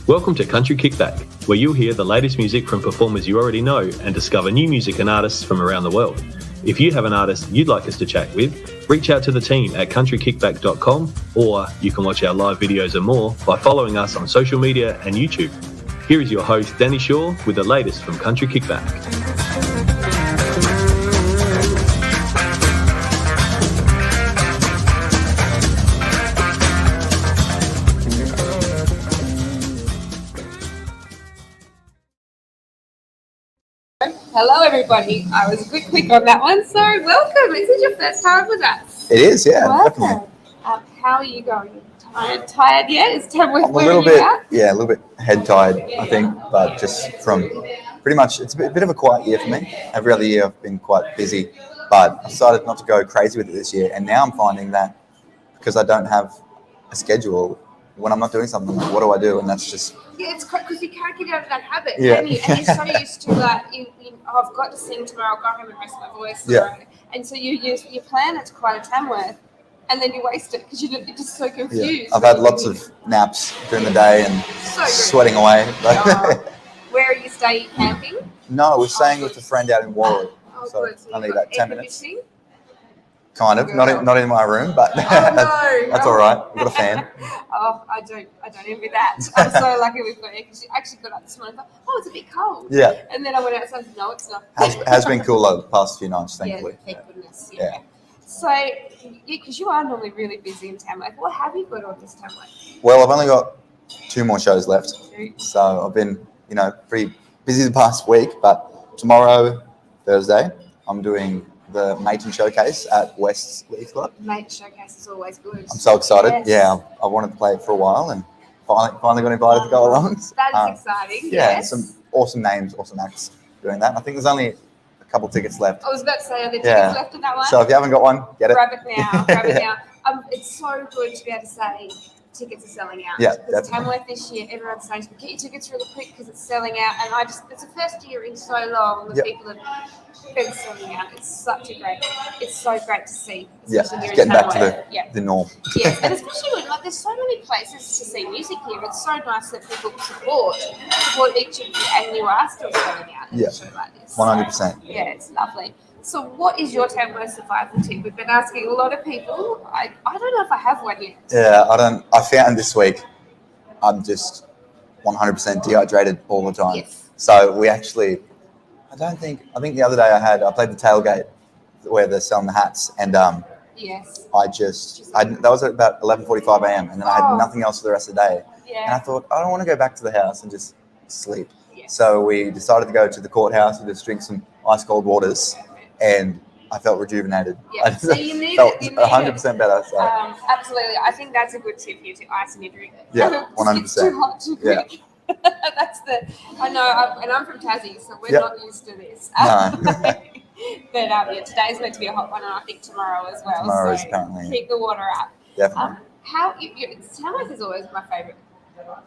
Welcome to Country Kickback, where you'll hear the latest music from performers you already know and discover new music and artists from around the world. If you have an artist you'd like us to chat with, reach out to the team at countrykickback.com, or you can watch our live videos and more by following us on social media and YouTube. Here is your host, Danny Shaw, with the latest from Country Kickback. Hello, everybody. I was a bit quick on that one, so welcome. This is your first time with us. It is, yeah, welcome. Definitely. How are you going? Tired yet? Is Tamworth I'm a little bit head tired, I think, but just from pretty much, it's a bit of a quiet year for me. Every other year I've been quite busy, but I decided not to go crazy with it this year, and now I'm finding that because I don't have a schedule, when I'm not doing something, I'm like, what do I do? And that's just... Yeah, it's because you can't get out of that habit, yeah. And you're so used to I've got to sing tomorrow, I'll go home and rest my voice. Yeah. And so you plan it to quite a Tamworth, and then you waste it because you're just so confused. Yeah. I've had lots of naps during the day and sweating away. Where are you staying? Camping? No, we're staying with a friend out in Warwick. So only about 10 minutes. Conditioning? Kind of, not in my room, but that's all right. We've got a fan. Oh, I don't envy that. I'm so lucky we've got air because I actually got up this morning and thought, oh, it's a bit cold. Yeah. And then I went outside and said, no, it's not. Has been cool over the past few nights, thankfully. Yeah, thank goodness. Yeah. So, because you are normally really busy in Tamworth, what have you got on this Tamworth? Well, I've only got 2 more shows left. So I've been, pretty busy the past week, but tomorrow, Thursday, I'm doing the Maiden Showcase at West's League Club. Maiden Showcase is always good. I'm so excited. Yes. Yeah, I wanted to play it for a while and finally got invited to go along. That is exciting. Yeah, yes. Some awesome names, awesome acts doing that. I think there's only a couple tickets left. I was about to say, are there tickets left in that one? So if you haven't got one, get it. Grab it now. It's so good to be able to say tickets are selling out. Yeah, because Tamworth this year, everyone's saying to me, get your tickets really quick because it's selling out. And it's the first year in so long that people have been selling out. It's so great to see. Yeah, getting back to the norm. Yes, and especially when there's so many places to see music here. It's so nice that people support each of you, and you are still selling out in a show like this. 100%. Yeah, it's lovely. So what is your Tamworth survival tip? We've been asking a lot of people. I don't know if I have one yet. Yeah, I found this week I'm just 100% dehydrated all the time. Yes. So we actually, I think the other day I played the tailgate where they're selling the hats, and yes. that was at about 11:45 a.m. and then I had nothing else for the rest of the day. Yeah. And I thought, I don't want to go back to the house and just sleep. Yes. So we decided to go to the courthouse and just drink some ice cold waters. And I felt rejuvenated. Yeah, so you need felt it. 100% better. So. Absolutely. I think that's a good tip here to ice in your drink. Yeah, 100%. It's too hot to drink. Yeah. I know, and I'm from Tassie, so we're not used to this. No. But today's meant to be a hot one, and I think tomorrow as well. Tomorrow is apparently. Keep the water up. Definitely. Tamworth is always my favourite,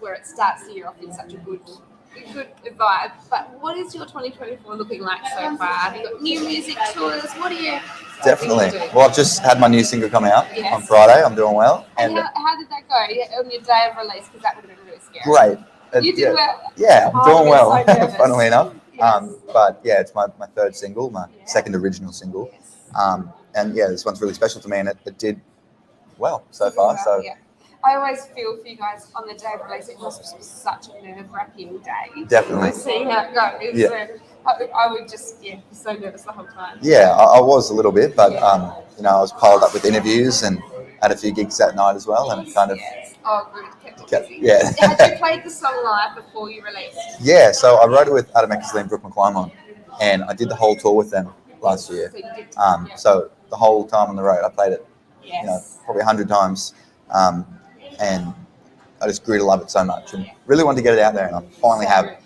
where it starts the year off in such a good vibe. But what is your 2024 looking like so far? Have you got new music tours? What are you? Definitely. Well, I've just had my new single come out on Friday. I'm doing well. And how did that go on your day of release? Because that would have been really scary. Great. You did well. Yeah, I'm doing well. So funnily enough. Yes. But yeah, it's my third single, my second original single. Yes. And yeah, this one's really special to me, and it did well so far. So. Yeah. I always feel for you guys on the day of release, it must be such a nerve-wracking day. Definitely. To see how it goes. Yeah. I would just, be so nervous the whole time. Yeah, I was a little bit, but, I was piled up with interviews and had a few gigs that night as well, and kind of... Yes. Oh, good. Kept you busy. Yeah. Had you played the song live before you released? Yeah, so I wrote it with Atrium Cafe and Brooke McClymont, and I did the whole tour with them last year. So you did. So the whole time on the road, I played it, probably 100 times. And I just grew to love it so much and really wanted to get it out there, and I finally have.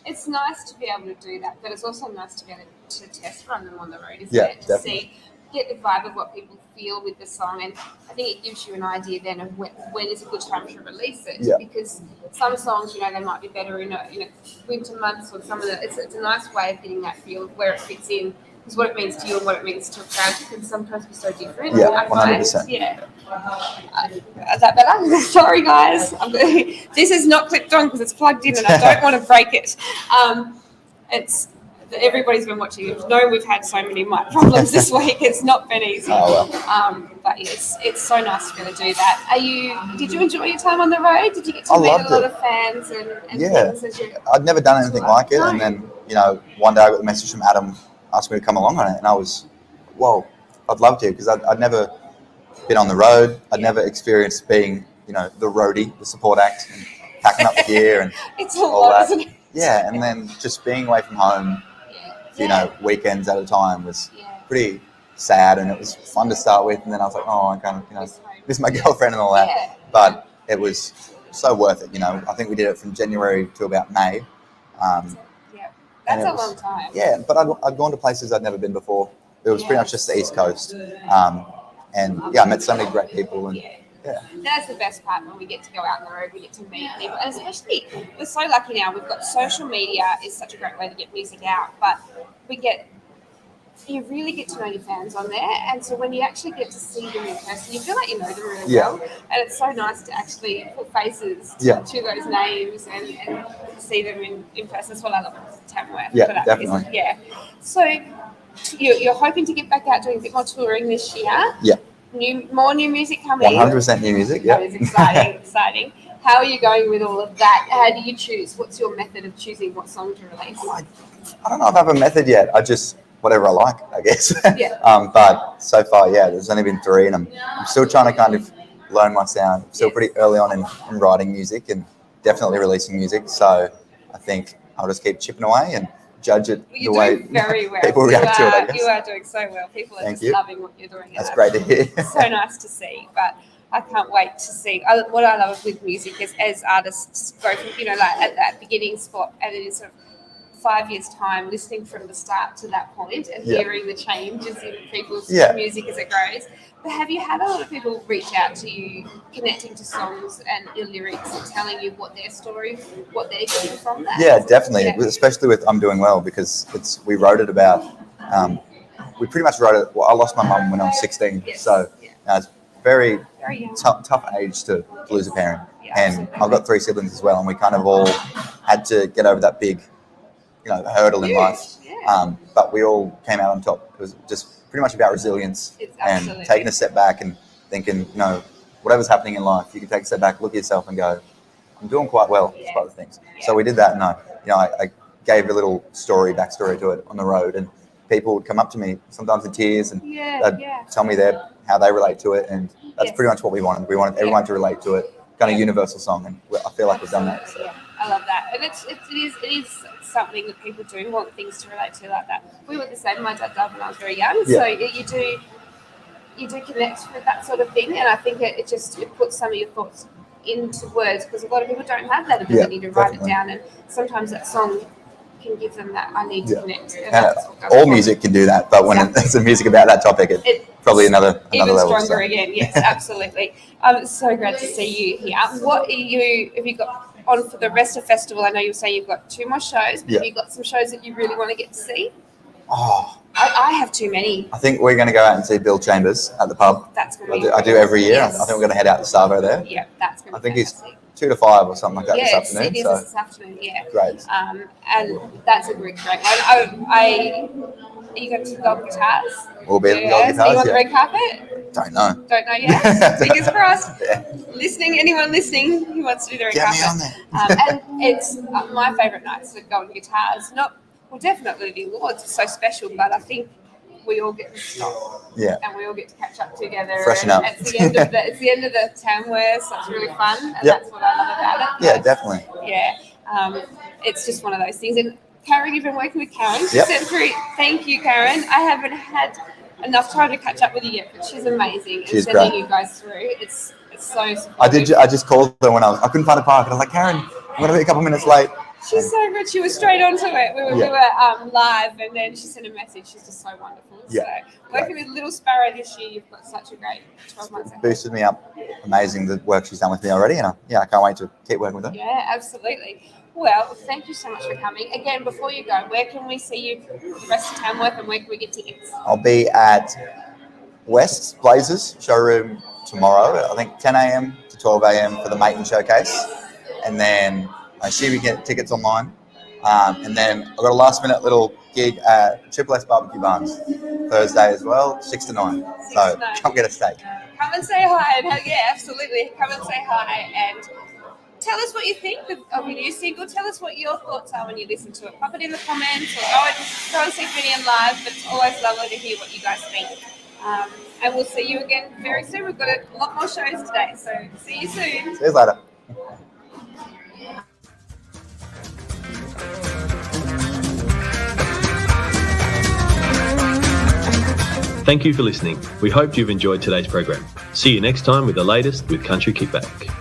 It's nice to be able to do that, but it's also nice to be able to test run them on the road, isn't it? To definitely. Get the vibe of what people feel with the song, and I think it gives you an idea then of when is a good time to release it. Yeah. Because some songs, they might be better in winter months, or some of the. It's a nice way of getting that feel of where it fits in Because what it means to you and what it means to a crowd can sometimes be so different. Yeah, I find. 100%. Yeah. Is that better? Sorry, guys. This is not clipped on because it's plugged in and I don't want to break it. It's everybody's been watching. You've known we've had so many mic problems this week. It's not been easy. Oh, well. But it's so nice to be able to do that. Did you enjoy your time on the road? Did you get to meet a lot of fans and things? As you... I'd never done anything like it, and then one day I got the message from Adam asking me to come along on it, and I was, whoa, I'd love to, because I'd never been on the road. I'd never experienced being the roadie, the support act, and packing up the gear and it's a lot, that. Isn't it? Yeah, and then just being away from home, weekends at a time was pretty sad, and it was fun to start with, and then I was like, oh, I kind of, miss my girlfriend and all that. Yeah. But it was so worth it, I think we did it from January to about May. That's a long time. Yeah, but I'd gone to places I'd never been before. It was pretty much just the East Coast. And I met so many great people. And that's the best part, when we get to go out on the road, we get to meet people. And especially, we're so lucky now, we've got social media is such a great way to get music out, but you really get to know your fans on there, and so when you actually get to see them in person, you feel like you know them really well, and it's so nice to actually put faces to those names and see them in person. That's what I love about Tamworth. Yeah, definitely. Yeah. So you're hoping to get back out doing a bit more touring this year? Yeah. More new music coming? 100% new music, yeah. That is exciting. How are you going with all of that? How do you choose? What's your method of choosing what song to release? I don't know if I have a method yet. I just... whatever I like, I guess. Yeah. But so far, there's only been 3, and I'm still trying to kind of learn my sound. I'm still pretty early on in writing music and definitely releasing music. So I think I'll just keep chipping away and judge it the way very well. people react to it, I guess. You are doing so well. People are loving what you're doing. That's great to hear. So nice to see. But I can't wait to see. What I love with music is as artists go from, like at that beginning spot, and it is sort of 5 years' time, listening from the start to that point and hearing the changes in people's music as it grows. But have you had a lot of people reach out to you, connecting to songs and your lyrics and telling you what their story, what they're getting from that? Yeah, definitely. Yeah. Especially with I'm Doing Well, because we wrote it about, we pretty much wrote it, I lost my mum when I was 16. Yes. So it's very tough age to lose a parent. Yeah, and I've got 3 siblings as well, and we kind of all had to get over that big hurdle in life. Yeah. But we all came out on top. It was just pretty much about resilience and taking a step back and thinking, whatever's happening in life, you can take a step back, look at yourself and go, I'm doing quite well, despite the things. Yeah. So we did that, and I gave a little backstory to it on the road, and people would come up to me, sometimes in tears, and they'd tell me how they relate to it, and that's pretty much what we wanted. We wanted everyone to relate to it, kind of universal song, and I feel like we've done that. So. Yeah, I love that, and it is something that people do want things to relate to like that. We were the same. My dad died when I was very young, so you do connect with that sort of thing, and I think it puts some of your thoughts into words, because a lot of people don't have that ability to write it down, and sometimes that song can give them that I need to connect. And all music can do that, but when it's the music about that topic, it's probably another even level. Stronger again, yes, absolutely. It's so great to see you here. What have you got on for the rest of the festival? I know you were saying you've got 2 more shows, but have you got some shows that you really want to get to see? Oh, I have too many. I think we're going to go out and see Bill Chambers at the pub. That's going to be I do every year. Yes. I think we're going to head out to Savo there. Yeah, that's going to be I think he's 2 to 5 or something like that this afternoon. Yes, it is this afternoon, yeah. Great. And that's a great one. Are you going to gold guitars? We'll be at the Are gold you guitars, on the red carpet? Don't know. Don't know yet? Fingers crossed. Yeah. Anyone listening who wants to do the red Get carpet. me on there. And it's my favourite nights at golden guitars. Definitely the awards are so special, but I think we all get to stop. Yeah. And we all get to catch up together. Freshen up. It's the end of the Tamworth, so it's really fun, and that's what I love about it. Yeah, definitely. Yeah. It's just one of those things. And Karen, you've been working with Karen. Yep. Thank you, Karen. I haven't had enough time to catch up with you yet, but she's amazing. She's and sending great. you guys through. It's so supportive. I just called her when I couldn't find a park, and I was like, Karen, I'm going to be a couple minutes late. She's so good. She was straight onto it. We were live, and then she sent a message. She's just so wonderful. Yeah. So working with Little Sparrow this year, you've got such a great 12 months ahead. Boosted me up. Amazing the work she's done with me already, and I can't wait to keep working with her. Yeah, absolutely. Well, thank you so much for coming. Again, before you go, where can we see you the rest of Tamworth, and where can we get tickets? I'll be at West Blazers showroom tomorrow, I think 10 a.m. to 12 a.m. for the Maiden Showcase. And then I assume you get tickets online. And then I've got a last minute little gig at Triple S Barbecue Barns Thursday as well, 6 to 9. So come get a steak. Come and say hi. And yeah, absolutely. Come and say hi. And tell us what you think of your new single. Tell us what your thoughts are when you listen to it. Pop it in the comments, or go and see Finnian live. But it's always lovely to hear what you guys think. And we'll see you again very soon. We've got a lot more shows today. So see you soon. See you later. Thank you for listening. We hope you've enjoyed today's program. See you next time with the latest with Country Kickback.